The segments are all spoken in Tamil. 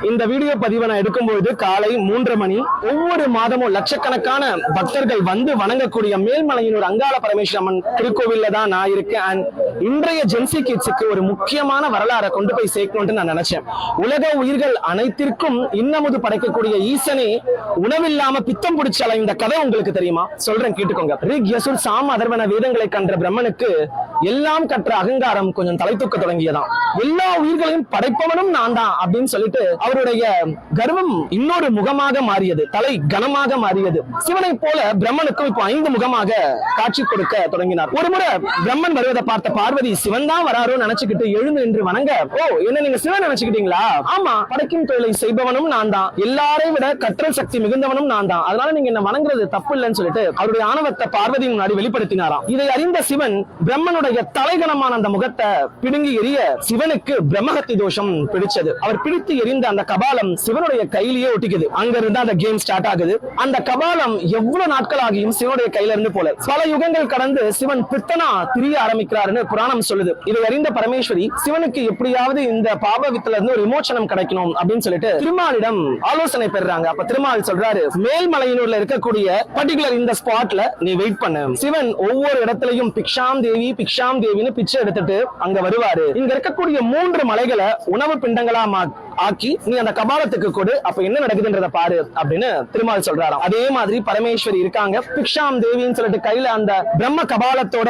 இந்த வீடியோ பதிவை நான் எடுக்கும்போது காலை 3:30 மணி. ஒவ்வொரு மாதமும் லட்சக்கணக்கான பக்தர்கள் வந்து வணங்கக்கூடிய மேல்மலையனூர் அங்காள பரமேஸ்வரி அம்மன் திருக்கோவில்ல தான் நான் இருக்கேன். அண்ட் இன்றைய ஜென்சி கிட்ஸுக்கு ஒரு முக்கியமான வரலாறை கொண்டு போய் சேர்க்கணும்னு நான் நினைச்சேன். உலக உயிர்கள் அனைத்திற்கும் இன்னமுது படைக்கக்கூடிய ஈசனே உணவில்லாம பித்தம் பிடிச்சால இந்த கதை உங்களுக்கு தெரியுமா? சொல்றேன், கேட்டுக்கோங்க. ரிக், யசுர், சாம, அதர்வன வேதங்களை கன்ற பிரம்மனுக்கு எல்லாம் கற்ற அகங்காரம் கொஞ்சம் தலை தூக்க தொடங்கியதான். எல்லா உயிர்களையும் படைப்பவனும் நான் தான் அப்படின்னு சொல்லிட்டு அவருடைய கர்வம் இன்னொரு முகமாக மாறியது, தலை கனமாக மாறியது. சிவனை போல பிரம்மனுக்கும் இப்போ 5 முகமாக காட்சி கொடுக்க தொடங்கினார். ஒரு முறை பிரம்மன் வருவதை பார்த்த பார்வதி சிவன் தான் வராரோ நினைச்சுக்கிட்டு எழுந்து நின்று வணங்க, ஓ என்ன நீங்க சிவன் நினைச்சுக்கிட்டீங்களா? ஆமா, படைக்கும் தொழிலை செய்பவனும் நான் தான், எல்லாரையும் விட கற்றல் சக்தி மிகுந்தவனும் நான் தான், அதனால நீங்க என்ன வணங்குறது தப்பு இல்லைன்னு சொல்லிட்டு அவருடைய ஆணவத்தை பார்வதி முன்னாடி வெளிப்படுத்தினாராம். இதை அறிந்த சிவன் பிரம்மனுடைய தலைகணமான அந்த முகத்தை பிடுங்கி எறிய சிவனுக்கு பிரம்மஹத்தி தோஷம் பிடிச்சது. அவர் பிடித்து எறிந்த அந்த கபாலம் சிவனுடைய கையிலேயே ஒட்டிக்குது. அங்க இருந்து அந்த கேம் ஸ்டார்ட் ஆகுது. அந்த கபாலம் எவ்வளவு நாட்கள் ஆகியும் சிவனுடைய கையில இருந்து போல பல யுகங்கள் கடந்து சிவன் பித்தனா திரிய ஆரம்பிக்கிறாருன்னு புராணம் சொல்லுது. இதை அறிந்த பரமேஸ்வரி சிவனுக்கு எப்படியாவது இந்த பாபவித்துல இருந்து ஒரு விமோச்சனம் கிடைக்கணும் அப்படின்னு சொல்லிட்டு திருமாலிடம் ஆலோசனை பெறாங்க. அப்ப திருமால் சொல்றாரு, மேல்மலையனூர்ல இருக்கக்கூடிய பர்டிகுலர் இந்த ஸ்பாட்ல நீ வெயிட் பண்ணு. சிவன் ஒவ்வொரு இடத்துலயும் பிக்ஷாம் தேவி பிக்ஷாம் தேவின்னு பிச்சை எடுத்துட்டு அங்க வருவாரு. இங்க இருக்கக்கூடிய 3 மலைகளை உணவு பிண்டங்களா ஆக்கி நீ அந்த கபாலத்துக்கு கொடு, அப்ப என்ன நடக்குதுன்றத பாரு அப்படின்னு திருமால் சொல்றாராம். அதே மாதிரி பரமேஸ்வரி இருக்காங்க. பிக்ஷாம் தேவின்னு சொல்லிட்டு கையில அந்த பிரம்ம கபாலத்தோட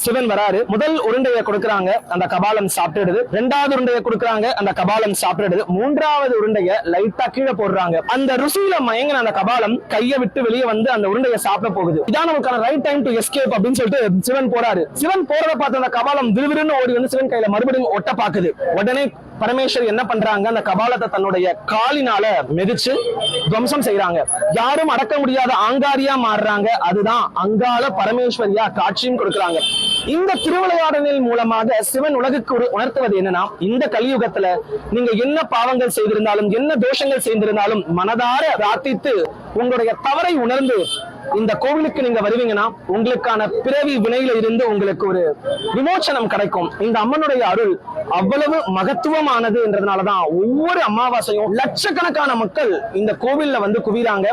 சிவன் வராரு. முதல் உருண்டையை கொடுக்கறாங்க, அந்த கபாலம் சாப்பிடுது. 2வது உருண்டையை கொடுக்கறாங்க, அந்த கபாலம் சாப்பிடுது. 3வது உருண்டையை லைட்டா கீழே போடுறாங்க. அந்த ருசியில மயங்கின அந்த கபாலம் கையை விட்டு வெளியே வந்து அந்த உருண்டையை சாப்பிட போகுது. இதான் நமக்கான ரைட் டைம் டு எஸ்கேப் அப்படின்னு சொல்லிட்டு சிவன் போறாரு. சிவன் போறத பார்த்து அந்த கபாலம் விறுவிறுன்னு ஓடி வந்து சிவன் கையில மறுபடியும் ஒட்ட பாக்குது. உடனே பரமேஸ்வரி என்ன பண்றாங்க, அந்த கபாலத்தை தன்னுடைய காலினால மிதிச்சு துவம்சம் செய்யறாங்க. யாரும் அடக்க முடியாத ஆங்காரியா மாறுறாங்க. அதுதான் அங்காள பரமேஸ்வரியா காட்சியும் கொடுக்கறாங்க. இந்த திருவிளையாடலின் மூலமாக சிவன் உலகுக்கு உணர்த்துவது என்னன்னா, இந்த கலியுகத்துல நீங்க என்ன பாவங்கள் செய்திருந்தாலும் என்ன தோஷங்கள் செய்திருந்தாலும் மனதார பிரார்த்தித்து உங்களுடைய தவறை உணர்ந்து இந்த கோவிலுக்கு நீங்க வருவீங்கன்னா உங்களுக்கான பிறவி வினையில இருந்து உங்களுக்கு ஒரு விமோச்சனம் கிடைக்கும். இந்த அம்மனுடைய அருள் அவ்வளவு மகத்துவமானது என்றதுனாலதான் ஒவ்வொரு அமாவாசையும் லட்சக்கணக்கான மக்கள் இந்த கோவில்ல வந்து குவிறாங்க.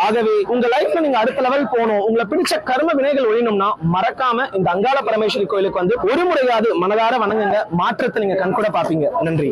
ஆகவே உங்க லைஃப்ல நீங்க அடுத்த லெவல் போகணும், உங்களை பிடிச்ச கர்ம வினைகள் ஒழியணும்னா மறக்காம இந்த அங்காள பரமேஸ்வரி கோயிலுக்கு வந்து ஒரு முறையாவது மனதார வணங்குங்க. மாற்றத்தை நீங்க கண்கூட பாப்பீங்க. நன்றி.